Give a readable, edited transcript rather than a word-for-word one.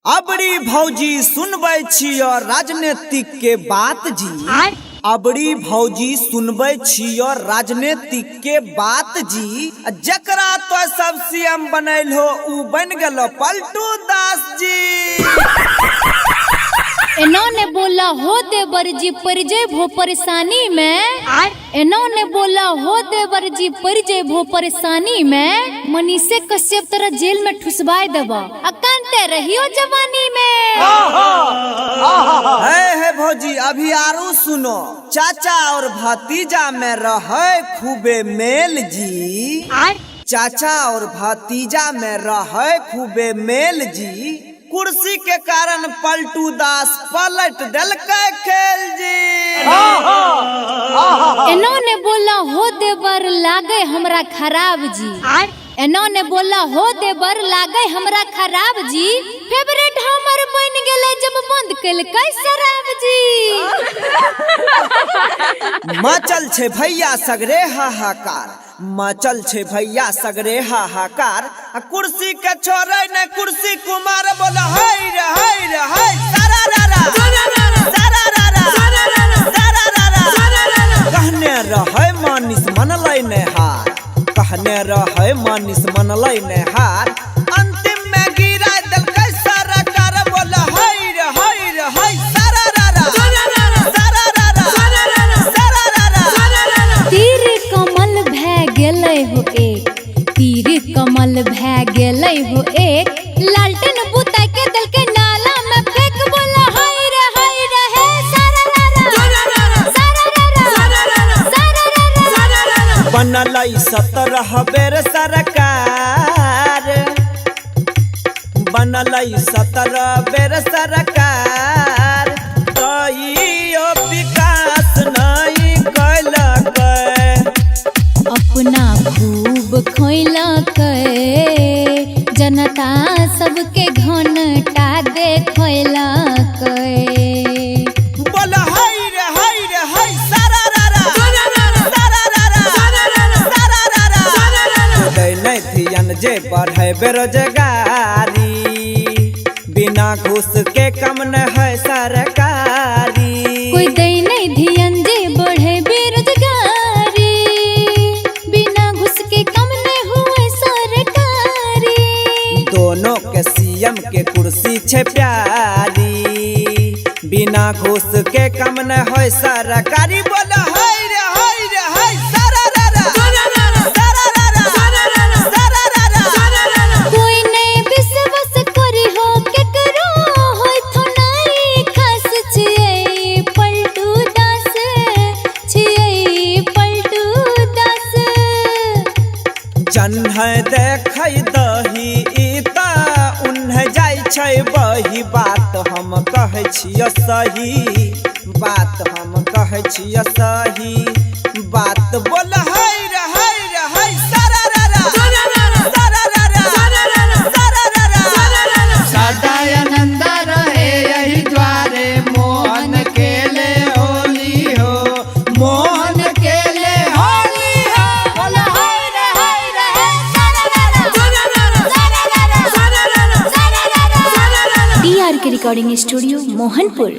अबड़ी भौजी सुनबै छियो राजनीतिक के बात जी। अबड़ी भौजी सुनबै छियो राजनीतिक के बात जी। जकरा तो सब सीएम बनैल हो उ बन गेलो पलटू दास जी। इन्होंने बोला हो देवर जी परिजय भो परेशानी में। इन्होंने बोला हो देवर जी परिजय भो परेशानी में। मनीषे कश्यप तरह जेल में ठुसवाए देवा अकांते रहियो जवानी में। है भौजी अभी आरू सुनो। चाचा और भतीजा में रहे खूबे मेल जी। चाचा और भतीजा में रहे खूबे मेल जी। कुर्सी के कारण पलटू दास पलट दल के खेल जी। इन्होंने बोला हो देवर लागे हमरा खराब जी। इन्होंने बोला हो देवर लागे हमरा खराब जी। फेवरेट हमर बन गेले जब बंद कैल कै शराब जी। मचल छे भैया सगरे हाहाकार। मचल छे भैया सगरे हाहाकार। कुर्सी के छोड़े ने कुर्सी कुमार बोला हाय रे हाय रे हाय सारा रा सारा कहने रहे मानिस मनलै ने हार। कहने रहे मानिस मनलै ने हार। अंतिम में गिरा दल के सरकार बोला हाय रे हाय सारा रा तीर कमल भै गेलै हो एक। तीर कमल भै गेलै हो एक। लालटेन बुता के दल के नाला में फेंक बोला हाय रे हे सारा बनलै 17 बेर सरकार। बनलै 17 बेर सरकार। कहियो विकास नहीं कैलकै। अपना खूब खोइलकै। जनता सबके घनटा देखैलकै। बोला हाय रे हाय सारा रा नहीं धियन जे बढ़े बेरोजगारी। बिना घूस के कम न है सरकारी। कोई दे नहीं धियन जे बढ़े बेरोजगारी। बिना घूस के कम नहीं हुए सरकारी। दोनों के सीएम के कुर्सी छे प्यारी। बिना घूस के कम न है सरकारी। बोला हाय रे हाय सारा रा कोई नहीं विश्वास करी हो के करो होय तो नहीं खास छिए पलटू दास। छिए पलटू दास। जन है देखै दही इता उन्ह जाय छै वही बात हम कहै छियै सही। बात हम कहै छियै सही। बात बोल हाय रे हाय सारा रा सदा आनंद रहे यही द्वारे। मोहन केले होली हो। मोहन केले होली हो। बोला हाय रे सारा टीआर के रिकॉर्डिंग स्टूडियो मोहनपुर।